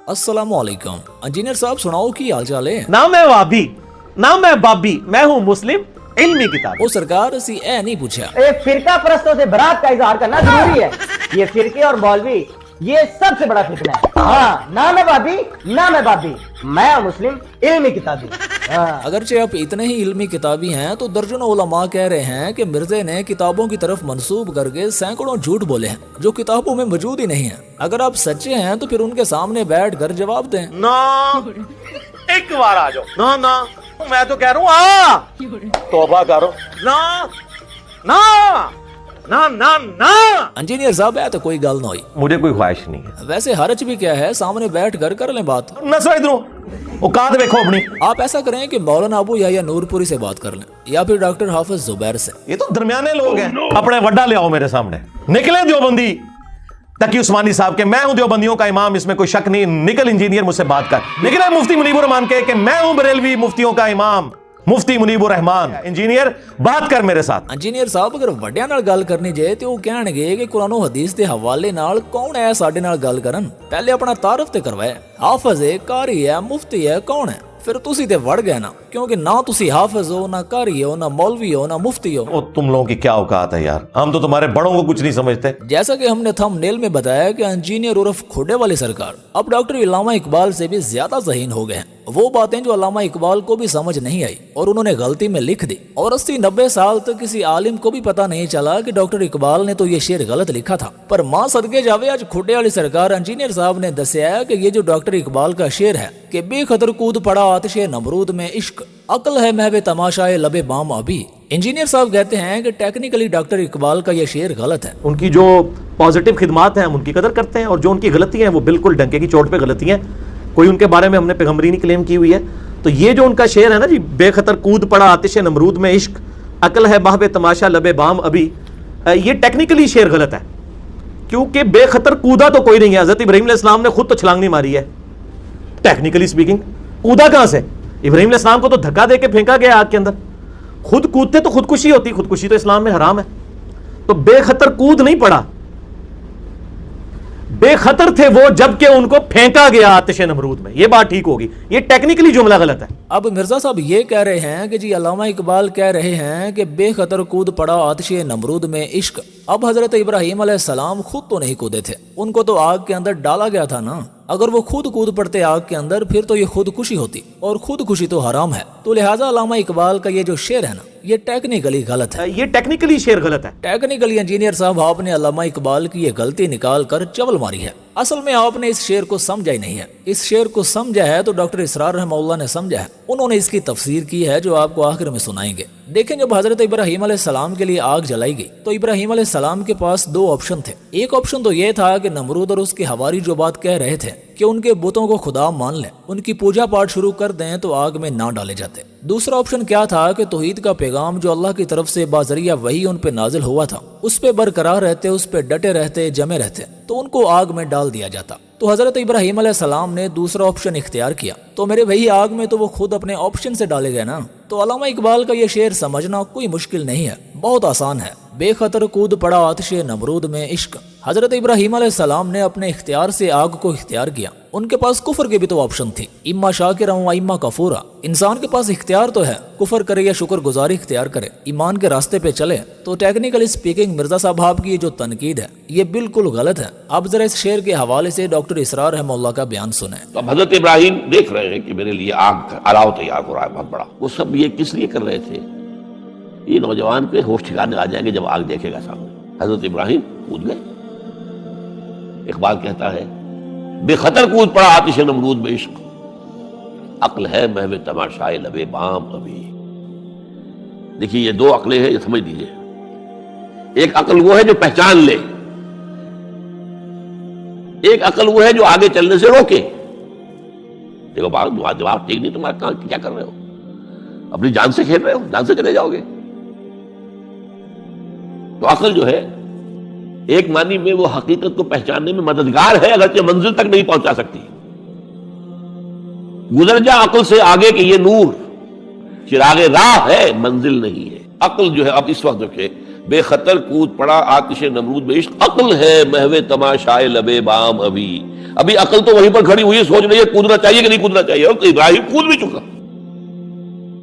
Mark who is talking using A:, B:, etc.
A: अस्सलाम वालेकुम। इंजीनियर साहब सुनाओ की हाल चाल है?
B: ना मैं वाबी ना मैं बाबी, मैं हूँ मुस्लिम इल्मी किताब।
A: वो सरकार सी ए नहीं पूछा।
C: एक फिरका परस्तों से बरात का इजहार करना जरूरी है। ये फिरके और मौलवी ये सबसे बड़ा फितना है। हाँ, ना मैं बाबी ना मैं बाबी, मैं मुस्लिम इल्मी किताबी। हाँ।
A: अगरचे आप इतने ही इल्मी किताबी हैं तो दर्जनों उलमा कह रहे हैं कि मिर्जे ने किताबों की तरफ मंसूब करके सैकड़ों झूठ बोले हैं जो किताबों में मौजूद ही नहीं है। अगर आप सच्चे हैं तो फिर उनके सामने बैठ कर जवाब दें।
B: ना एक बार आ जाओ। ना ना मैं तो कह रहा हूँ तौबा करो। ना ना ना ना ना
A: इंजीनियर साहब है तो कोई गल ना हुई।
B: मुझे कोई ख्वाहिश नहीं है।
A: वैसे हरच भी क्या है, सामने बैठ कर लें बात।
B: नसो इधरों औकात देखो अपनी।
A: आप ऐसा करें कि मौलाना अबू या नूरपुरी से बात कर लें या फिर डॉक्टर हाफिज जुबैर से।
B: ये तो दरमियाने लोग हैं। अपने वड्डा ले आओ मेरे सामने। निकले देवबंदी तकी उस्मानी साहब के मैं हूं देवबंदियों का इमाम, इसमें कोई शक नहीं। निकल इंजीनियर मुझसे बात कर। निकले मुफ्ती मुनीबुर रहमान के कि मैं हूं बरेलवी मुफ्तियों का इमाम, मुफ्ती मुनीबुर रहमान। इंजीनियर बात कर मेरे साथ।
A: इंजीनियर साहब अगर ਵੱਡਿਆਂ ਨਾਲ ਗੱਲ ਕਰਨੀ ਜੇ ਤੇ ਉਹ ਕਹਿਣਗੇ ਕਿ ਕੁਰਾਨ और हदीस ਦੇ ਹਵਾਲੇ ਨਾਲ ਕੌਣ ਹੈ ਸਾਡੇ ਨਾਲ ਗੱਲ ਕਰਨ। ਪਹਿਲੇ ਆਪਣਾ ਤਾਰਫ ਤੇ ਕਰਵਾਏ। ਹਾਫਿਜ਼ ਹੈ, ਕਾਰੀ ਹੈ, ਮੁਫਤੀ ਹੈ, ਕੌਣ ਹੈ? फिर तुसी ते वड़ गए ना, क्योंकि ना तुसी हाफिज हो, ना कारी हो, ना मौलवी हो, ना मुफ्ती हो।
B: ओ, तुम लोगों की क्या औकात है यार, हम तो तुम्हारे बड़ों को कुछ नहीं समझते।
A: जैसा कि हमने थंबनेल में बताया कि इंजीनियर उर्फ खोडे वाली सरकार अब डॉक्टर अल्लामा इकबाल से भी ज्यादा ज़हीन हो गए हैं। वो बातें जो अल्लामा इकबाल को भी समझ नहीं आई और उन्होंने गलती में लिख दी, और 80-90 साल तक किसी आलिम को भी पता नहीं चला कि डॉक्टर इकबाल ने तो ये शेर गलत लिखा था। पर मां सदके जावे आज खोडे वाली सरकार इंजीनियर साहब ने दसिया कि ये जो डॉक्टर इकबाल का शेर है कि बेखतर कूद पड़ा आतिशे नमरूद में इश्क, अक्ल है महवे तमाशाए लबे बाम अभी। इंजीनियर साहब कहते हैं कि टेक्निकली डॉक्टर इकबाल का ये शेर गलत है।
B: उनकी जो पॉजिटिव खिदमात हैं हम उनकी कदर करते हैं, और जो उनकी गलतियां हैं वो बिल्कुल डंके की चोट पे गलतियां हैं। कोई उनके बारे में हमने पैगंबरी नहीं क्लेम की हुई है। तो ये जो उनका शेर है ना जी, बेखतर कूद पड़ा आतिशे नमरूद में इश्क, अक्ल है महवे तमाशा लबे बाम अभी, ये टेक्निकली शेर गलत है, क्योंकि बेखतर कूदा तो कोई नहीं है। हजरत इब्राहीम अलैहिस्सलाम ने खुद तो छलांग नहीं मारी है। टेक्निकली स्पीकिंग कूदा कहां से? इब्राहीम अलैहिस्सलाम को तो धक्का देके फेंका गया आग के अंदर। खुद कूदते तो खुदकुशी होती, खुदकुशी तो इस्लाम में हराम है। तो बेखतर कूद नहीं पड़ा, बेखतर थे वो जबकि उनको फेंका गया आतिशे नमरूद में। ये बात ठीक होगी, ये टेक्निकली जुमला गलत है।
A: अब मिर्जा साहब ये कह रहे हैं कि जी अल्लामा इकबाल कह रहे हैं कि बेखतर कूद पड़ा आतिशे नमरूद में इश्क। अब हजरत इब्राहीम अलैहिस्सलाम खुद तो नहीं कूदे थे, उनको तो आग के अंदर डाला गया था ना। अगर वो खुद कूद पड़ते आग के अंदर फिर तो ये खुदकुशी होती, और खुदकुशी तो हराम है। तो लिहाजा अल्लामा इकबाल का ये जो शेर है ना, ये टेक्निकली गलत है।
B: ये टेक्निकली शेर गलत है।
A: टेक्निकली इंजीनियर साहब आपने अल्लामा इकबाल की ये गलती निकाल कर चवल मारी है। असल में आपने इस शेर को समझा ही नहीं है। इस शेर को समझा है तो डॉक्टर इसरार रहमतुल्लाह ने समझा है, उन्होंने इसकी तफसीर की है जो आपको आखिर में सुनाएंगे। देखें, जब हजरत इब्राहीम अलैहिस्सलाम के लिए आग जलाई गई तो इब्राहीम अलैहिस्सलाम के पास दो ऑप्शन थे। एक ऑप्शन तो ये था कि नमरूद और उसके हवारी जो बात कह रहे थे कि उनके बुतों को खुदा मान लें, उनकी पूजा पाठ शुरू कर दें तो आग में ना डाले जाते। दूसरा ऑप्शन क्या था कि तौहीद का पैगाम जो अल्लाह की तरफ से बाजरिया वही उन पे नाजिल हुआ था, उस पे बरकरार रहते, उस पे डटे रहते, जमे रहते, तो उनको आग में डाल दिया जाता। तो हजरत इब्राहीम अलैहिस्सलाम ने दूसरा ऑप्शन इख्तियार किया, तो मेरे वही आग में तो वो खुद अपने ऑप्शन से डाले गए ना। तो अल्लामा इकबाल का ये शेर समझना कोई मुश्किल नहीं है, बहुत आसान है। बेखतर कूद पड़ा आतिशे नमरूद में इश्क। हजरत इब्राहीम अलैहिस्सलाम ने अपने इख्तियार से आग को इख्तियार किया। उनके पास कुफर की भी तो ऑप्शन थी, इम्मा शाकिरा व इम्मा कफूरा। इंसान के पास इख्तियार तो है, कुफर करे या शुक्र गुजारी इख्तियार करे, ईमान के रास्ते पे चले। तो टेक्निकली स्पीकिंग मिर्जा साहब आपकी ये जो तनकीद है ये बिल्कुल गलत है। आप जरा इस शेर के हवाले से डॉक्टर इसरार रहमतुल्लाह का बयान सुने।
D: तो अब हजरत इब्राहीम देख रहे हैं कि मेरे लिए आग अलाव तैयार हो रहा है बहुत बड़ा। वो सब ये किस लिए कर रहे थे? ये नौजवान के होश ठिकाने आ जाएंगे जब आग देखेगा सामने। हजरत इब्राहीम कूद गए। इकबाल कहता है बेखतर कूद पड़ा आतिशे नमरूद में इश्क, अक्ल है महवे तमाशाए लबे बाम अभी। देखिए ये दो अक्लें हैं, ये समझ लीजिए। एक अक्ल वो है जो पहचान ले, एक अक्ल वो है जो आगे चलने से रोके। देखो बात जवाब ठीक नहीं, तुम्हारा काम क्या कर रहे हो? अपनी जान से खेल रहे हो, जान से चले जाओगे। तो अक्ल जो है एक मानी में वो हकीकत को पहचानने में मददगार है, अगरचे मंजिल तक नहीं पहुंचा सकती। गुजर जा अक्ल से आगे कि ये नूर चिरागे राह है, मंजिल नहीं है। अक्ल जो है अब इस वक्त देखे बेखतर कूद पड़ा आतिशे नमरूद में इश्क, अक्ल है महवे तमाशाए लबे बाम अभी। ابھی عقل تو وہیں پر کھڑی ہوئی ہے، سوچ رہی ہے کودنا چاہیے کہ نہیں کودنا چاہیے، اور ابراہیم کود بھی چکا.